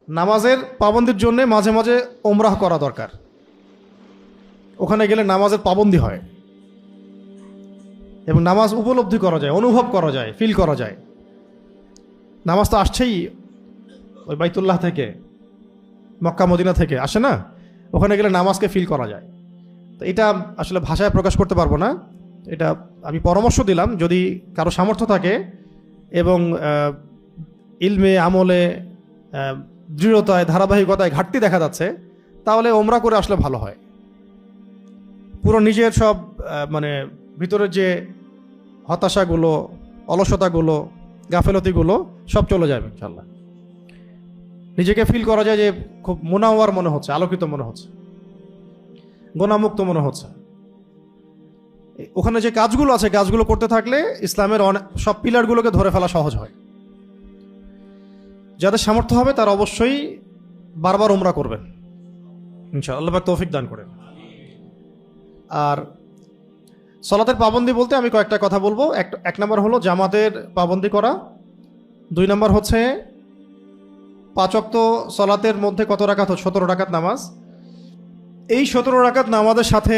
নামাজের পাবন্দির জন্য মাঝে মাঝে ওমরাহ করা দরকার। ওখানে গেলে নামাজের পাবন্দি হয় এবং নামাজ উপলব্ধি করা যায়, অনুভব করা যায়, ফিল করা যায়। নামাজ তো আসছেই ওই বাইতুল্লাহ থেকে, মক্কা মদিনা থেকে আসে না? ওখানে গেলে নামাজকে ফিল করা যায়। তো এটা আসলে ভাষায় প্রকাশ করতে পারবো না। এটা আমি পরামর্শ দিলাম, যদি কারো সামর্থ্য থাকে এবং ইলমে আমলে দৃঢ়তায় ধারাবাহিকতায় ঘাটতি দেখা যাচ্ছে, তাহলে ওমরা করে আসলে ভালো হয়। পুরো নিজের সব মানে ভিতরের যে হতাশাগুলো, অলসতাগুলো, গাফেলতিগুলো সব চলে যাবে ইনশাল্লাহ। নিজেকে ফিল করা যায় যে খুব মুনাওয়ার মনে হচ্ছে, আলোকিত মনে হচ্ছে, গোনামুক্ত মনে হচ্ছে। ওখানে যে কাজগুলো আছে, কাজগুলো করতে থাকলে ইসলামের সব পিলারগুলোকে ধরে ফেলা সহজ হয়। যাদের সামর্থ্য হবে তারা অবশ্যই বারবার উমরা করবেন ইনশাআল্লাহ, আল্লাহ পাক তৌফিক দান করেন। আর সালাতের পাবন্দি বলতে আমি কয়েকটা কথা বলবো। এক নম্বর হলো জামাতের পাবন্দি করা। 2 নম্বর হচ্ছে 5 ওয়াক্ত সালাতের মধ্যে কত রাকাত? 17 রাকাত নামাজ। এই 17 রাকাত নামাজের সাথে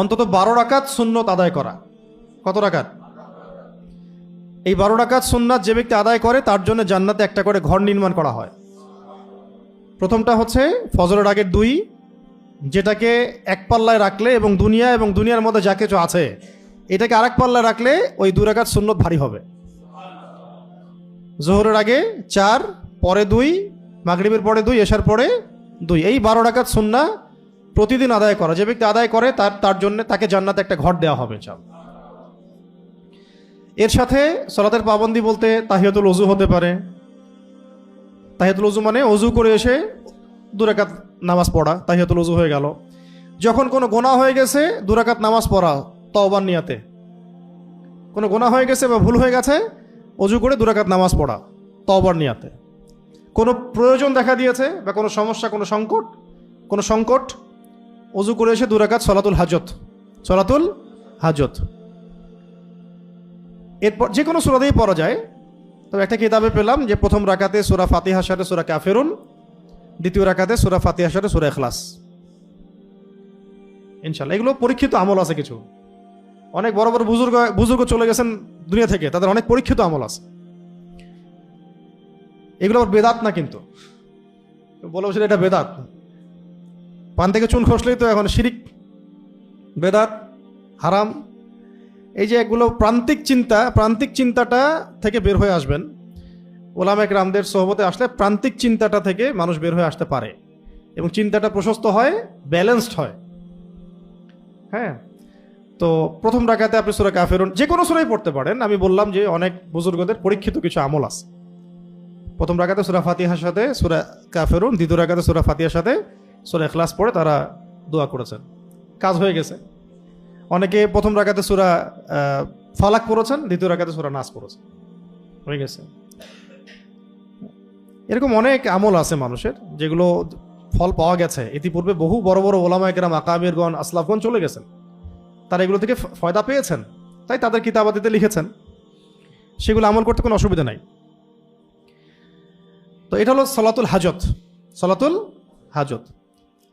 অন্তত 12 রাকাত সুন্নত আদায় করা। কত রাকাত? এই 12 রাকাত সুন্নাত যে ব্যক্তি আদায় করে তার জন্য জান্নাতে একটা করে ঘর নির্মাণ করা হয়। প্রথমটা হচ্ছে ফজরের আগের 2, যেটাকে এক পাল্লায় রাখলে এবং দুনিয়ার মধ্যে যা কিছু আছে এটাকে আরেক পাল্লায় রাখলে ওই 2 রাকাত সুন্নত ভারী হবে। জোহরের আগে 4, পরে 2, মাগরিবের পরে 2, এশার পরে 2, এই 12 রাকাত সুন্নাহ প্রতিদিন আদায় করা। যে ব্যক্তি আদায় করে তার জন্য তাকে জান্নাতে একটা ঘর দেওয়া হবে ইনশাআল্লাহ। এর সাথে সালাতের পাবন্দি বলতে তাহিয়াতুল ওযু হতে পারে। তাহিয়াতুল ওযু মানে ওযু করে এসে 2 রাকাত নামাজ পড়া, তাহিয়াতুল ওযু হয়ে গেল। যখন কোনো গোনাহ হয়ে গেছে 2 রাকাত নামাজ পড়া তওবার নিয়াতে। কোনো গোনাহ হয়ে গেছে বা ভুল হয়ে গেছে, ওযু করে 2 রাকাত নামাজ পড়া তওবার নিয়াতে। কোনো প্রয়োজন দেখা দিয়েছে বা কোনো সমস্যা, কোনো সংকট, ওযু করে এসে 2 রাকাত সলাতুল হাজত। এরপর যে কোনো সূরা দিয়েই পড়া যায়। তবে একটা কিতাবে পেলাম যে প্রথম রাকাতে সূরা ফাতিহার সাথে সূরা কাফিরুন, দ্বিতীয় রাকাতে সূরা ফাতিহার সাথে সূরা ইখলাস। ইনশাআল্লাহ এগুলো পরীক্ষিত আমল আছে কিছু। অনেক বড় বড় বুজুর্গ চলে গেছেন দুনিয়া থেকে, তাদের অনেক পরীক্ষিত আমল আছে। এগুলো আবার বেদাত না, কিন্তু বলে বসে এটা বেদাত। পান থেকে চুন খসলেই তো এখন শিরিক, বেদাত, হারাম। এই যে এগুলো প্রান্তিক চিন্তাটা থেকে বের হয়ে আসবেন। ওলামা একরামদের সোহবতে আসলে প্রান্তিক চিন্তাটা থেকে মানুষ বের হয়ে আসতে পারে এবং চিন্তাটা প্রশস্ত হয়, ব্যালেন্সড হয়। হ্যাঁ, তো প্রথম রাকাতে আপনি সূরা কাফিরুন যে কোনো সূরাই পড়তে পারেন। আমি বললাম যে অনেক বুজুর্গদের পরীক্ষিত কিছু আমল আছে। প্রথম রাকাতে সূরা ফাতিহার সাথে সূরা কাফিরুন, দ্বিতীয় রাকাতে সূরা ফাতিহার সাথে সূরা ইখলাস পড়ে তারা দোয়া করেছেন, কাজ হয়ে গেছে। অনেকে প্রথম রাকাতে সূরা ফালাক পড়েছেন, দ্বিতীয় রাকাতে সূরা নাস পড়েছেন, হয়ে গেছে। এরকম অনেক আমল আছে মানুষের, যেগুলো ফল পাওয়া গেছে ইতিপূর্বে। বহু বড় বড় ওলামা একরাম, আকাবিরগণ, আসলাফগণ চলে গেছেন, তারা এগুলো থেকে ফয়দা পেয়েছেন, তাই তাদের কিতাবাদিতে লিখেছেন। সেগুলো আমল করতে কোনো অসুবিধা নাই। তো এটা হলো সালাতুল হাজত।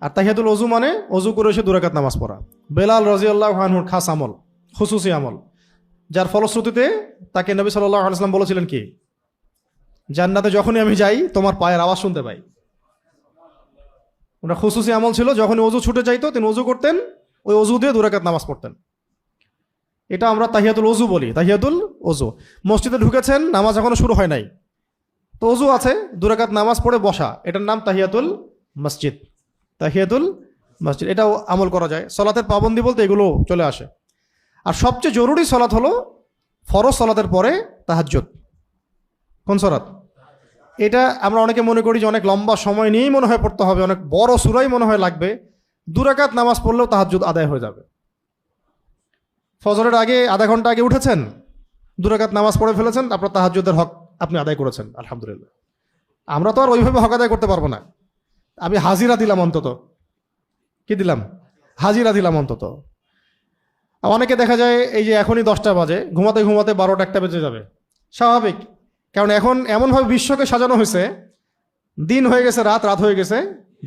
আর তাহিয়াতুল ওযু মানে ওযু করে এসে 2 রাকাত নামাজ পড়া। বেলাল রাদিয়াল্লাহু আনহুর খাস আমল, খুসুসি আমল, যার ফলশ্রুতিতে তাকে নবী সাল্লাল্লাহু আলাইহি ওয়াসাল্লাম বলেছিলেন কি, জান্নাতে যখনই আমি যাই তোমার পায়ের আওয়াজ শুনতে পাই। ওনার খুসুসি আমল ছিল, যখনই ওযু ছুটে যাইতো তিনি ওযু করতেন, ওই ওযু দিয়ে 2 রাকাত নামাজ পড়তেন। এটা আমরা তাহিয়াতুল ওযু বলি, তাহিয়াতুল ওযু। মসজিদে ঢুকেছেন, নামাজ এখনো শুরু হয় নাই, তো ওযু আছে, 2 রাকাত নামাজ পড়ে বসা, এটার নাম তাহিয়াতুল মসজিদ। এটাও আমল করা যায়। সালাতের পাবন্দি বলতে এগুলো চলে আসে। আর সবচেয়ে জরুরি সালাত হলো ফরজ সালাতের পরে তাহাজ্জুদ। কোন সালাত? এটা আমরা অনেকে মনে করি যে অনেক লম্বা সময় নিয়েই মনে হয় পড়তে হবে, অনেক বড় সূরাই মনে হয় লাগবে। 2 রাকাত নামাজ পড়লেও তাহাজ্জুদ আদায় হয়ে যাবে। ফজরের আগে আধা ঘন্টা আগে উঠেছেন, 2 রাকাত নামাজ পড়ে ফেলেছেন, আপনার তাহাজ্জুদের হক আপনি আদায় করেছেন, আলহামদুলিল্লাহ। আমরা তো আর ওইভাবে হক আদায় করতে পারবো না। আমি হাজিরা দিলাম অন্তত, কি দিলাম? হাজিরা দিলাম অন্তত। অনেকে দেখা যায় এই যে এখনই 10টা বাজে, ঘুমাতে ঘুমাতে 12টা 1টা বেজে যাবে, স্বাভাবিক। কারণ এখন এমনভাবে বিশ্বকে সাজানো হয়েছে দিন হয়ে গেছে রাত, রাত হয়ে গেছে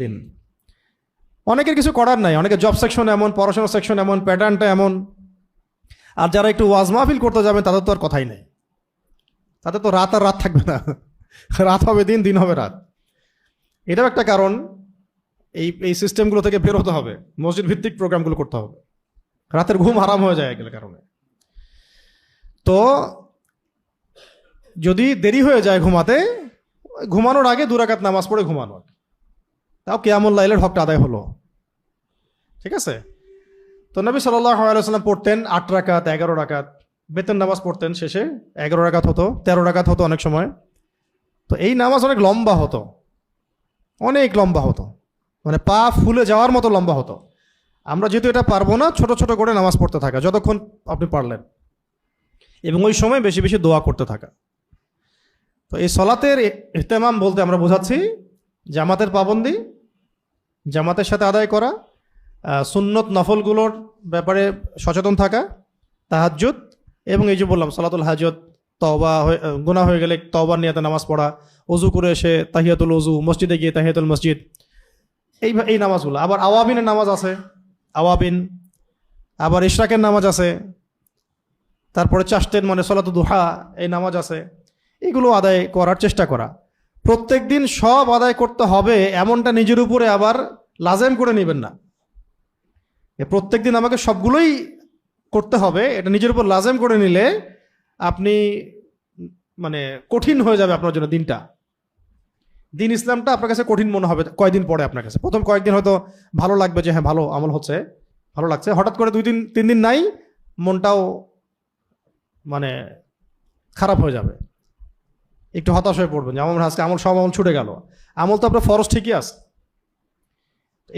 দিন। অনেকের কিছু করার নাই, অনেকের জব সেকশন এমন, পড়াশোনার সেকশন এমন, প্যাটার্নটা এমন। আর যারা একটু ওয়াজ মাহফিল করতে যাবেন তাদের তো আর কথাই নেই, তাদের তো রাত আর রাত থাকবে না, রাত হবে দিন, দিন হবে রাত। এটাও একটা কারণ, এই সিস্টেমগুলো থেকে বের হতে হবে, মসজিদ ভিত্তিক প্রোগ্রামগুলো করতে হবে। রাতের ঘুম হারাম হয়ে যায় এগুলোর কারণে। তো যদি দেরি হয়ে যায় ঘুমাতে, ঘুমানোর আগে 2 রাকাত নামাজ পড়ে ঘুমানো, তাও কিয়ামুল লাইলের হকটা আদায় হলো। ঠিক আছে? তো নবী সাল্লাল্লাহু আলাইহি ওয়াসাল্লাম পড়তেন 8 রাকাত, 11 রাকাত, বেতন নামাজ পড়তেন, শেষে 11 রাকাত হতো, 13 রাকাত হতো অনেক সময়। তো এই নামাজ অনেক লম্বা হতো, অনেক লম্বা হতো, মানে পা ফুলে যাওয়ার মতো লম্বা হতো। আমরা যেহেতু এটা পারবো না, ছোট ছোট করে নামাজ পড়তে থাকা যতক্ষণ আপনি পারলেন, এবং ওই সময় বেশি বেশি দোয়া করতে থাকা। তো এই সলাতের ইহতেমাম বলতে আমরা বোঝাচ্ছি জামাতের পাবন্দি, জামাতের সাথে আদায় করা, সুন্নত নফলগুলোর ব্যাপারে সচেতন থাকা, তাহাজ্জুদ, এবং এই যে বললাম সালাতুল হাজত, তওবা, গুনাহ হয়ে গেলে তওবার নিয়তে নামাজ পড়া, ওযু করে এসে তাহিয়াতুল ওযু, মসজিদে গিয়ে তাহিয়াতুল মসজিদ, এই নামাজগুলো। আবার আওয়াবিনের নামাজ আছে, আওয়াবিন, আবার ইশরাকের নামাজ আছে, তারপরে চাষ্টের মানে সলাতুল দুহা, এই নামাজ আছে। এগুলো আদায় করার চেষ্টা করা। প্রত্যেক দিন সব আদায় করতে হবে এমনটা নিজের উপরে আবার লাজেম করে নেবেন না। প্রত্যেক দিন আমাকে সবগুলোই করতে হবে, এটা নিজের উপর লাজেম করে নিলে আপনি মানে কঠিন হয়ে যাবে আপনার জন্য দিনটা। দিন ইসলামটা আপনার কাছে কঠিন মনে হবে কয়দিন পরে। আপনার কাছে প্রথম কয়েকদিন হয়তো ভালো লাগবে যে হ্যাঁ ভালো আমল হচ্ছে, ভালো লাগছে। হঠাৎ করে 2-3 দিন নাই, মনটাও মানে খারাপ হয়ে যাবে, একটু হতাশ হয়ে পড়বেন যে আমার আজকে আমল, সব আমল ছুটে গেল। আমল তো আপনার ফরজ ঠিকই আছে,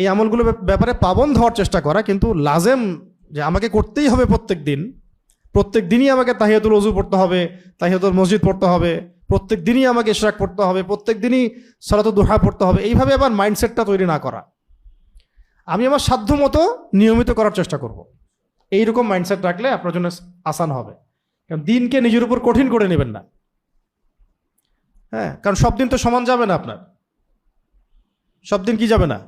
এই আমলগুলো ব্যাপারে পাবন্দ হওয়ার চেষ্টা করা, কিন্তু লাজেম যে আমাকে করতেই হবে প্রত্যেক দিনই আমাকে তাহিয়াতুল ওযু পড়তে হবে, তাহিয়াতুল মসজিদ পড়তে হবে, প্রত্যেক দিনই আমাকে ইশরাক পড়তে হবে, প্রত্যেক দিনই সালাতুদ দুহা পড়তে হবে, এইভাবে আবার মাইন্ডসেটটা তৈরি না করা। আমি আমার সাধ্য মতো নিয়মিত করার চেষ্টা করব, এইরকম মাইন্ডসেট রাখলে আপনার জন্য আসান হবে। কারণ দিনকে নিজের উপর কঠিন করে নেবেন না। হ্যাঁ, কারণ সব দিন তো সমান যাবে না আপনার, সব দিন কি যাবে না,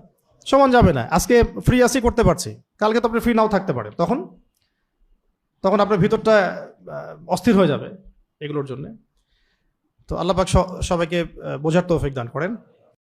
সমান যাবে না। আজকে ফ্রি আসি, করতে পারছি, কালকে তো আপনি ফ্রি নাও থাকতে পারেন, তখন আপনার ভিতরটা অস্থির হয়ে যাবে এগুলোর জন্য। তো আল্লাহ পাক সবাইকে বোঝার তৌফিক দান করেন।